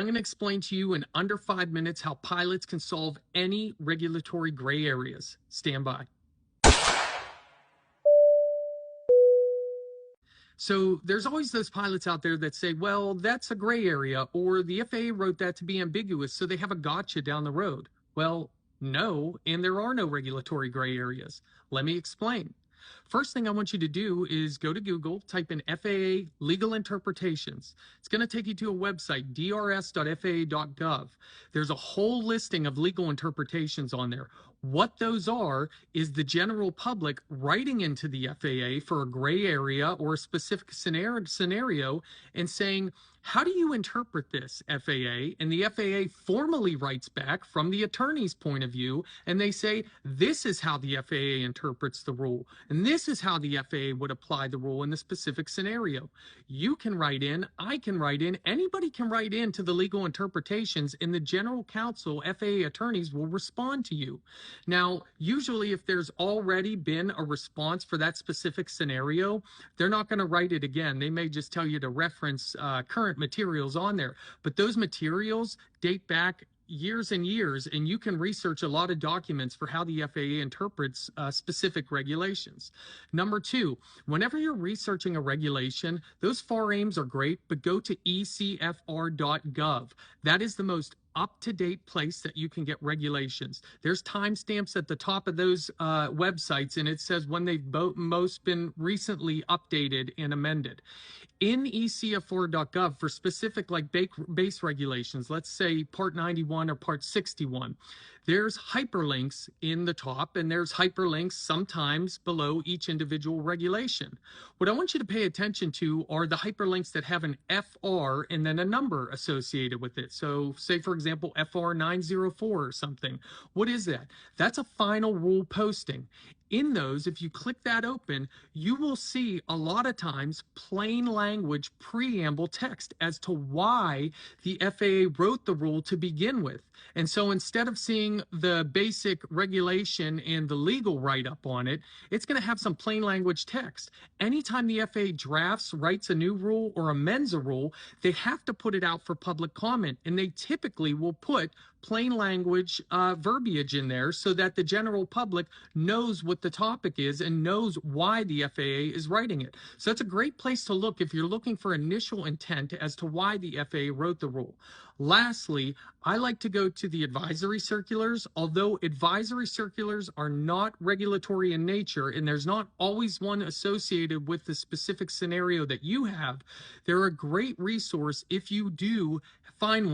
I'm going to explain to you in under 5 minutes how pilots can solve any regulatory gray areas. Stand by. So there's always those pilots out there that say, well, that's a gray area, or the FAA wrote that to be ambiguous, so they have a gotcha down the road. Well, no, and there are no regulatory gray areas. Let me explain. First thing I want you to do is go to Google, type in FAA legal interpretations. It's going to take you to a website, drs.faa.gov. There's a whole listing of legal interpretations on there. What those are is the general public writing into the FAA for a gray area or a specific scenario and saying, how do you interpret this, FAA? And the FAA formally writes back from the attorney's point of view, and they say, this is how the FAA interprets the rule, and this is how the FAA would apply the rule in the specific scenario. You can write in, I can write in, anybody can write in to the legal interpretations, and the general counsel, FAA attorneys, will respond to you. Now, usually if there's already been a response for that specific scenario, they're not going to write it again. They may just tell you to reference current materials on there, but those materials date back years and years, and you can research a lot of documents for how the FAA interprets specific regulations. Number two, whenever you're researching a regulation, those FAR aims are great, but go to ecfr.gov. That is the most up-to-date place that you can get regulations. There's timestamps at the top of those websites, and it says when they've most been recently updated and amended. In ecfr.gov for specific like base regulations, let's say Part 91 or Part 61, there's hyperlinks in the top, and there's hyperlinks sometimes below each individual regulation. What I want you to pay attention to are the hyperlinks that have an FR and then a number associated with it. So say, for example, FR 904 or something. What is that? That's a final rule posting. In those, if you click that open, you will see a lot of times plain language preamble text as to why the FAA wrote the rule to begin with. And so instead of seeing the basic regulation and the legal write-up on it, it's going to have some plain language text. Anytime the FAA writes a new rule or amends a rule, they have to put it out for public comment, and they typically will put plain language verbiage in there so that the general public knows what the topic is and knows why the FAA is writing it. So that's a great place to look if you're looking for initial intent as to why the FAA wrote the rule. Lastly, I like to go to the advisory circulars. Although advisory circulars are not regulatory in nature, and there's not always one associated with the specific scenario that you have, they're a great resource if you do find one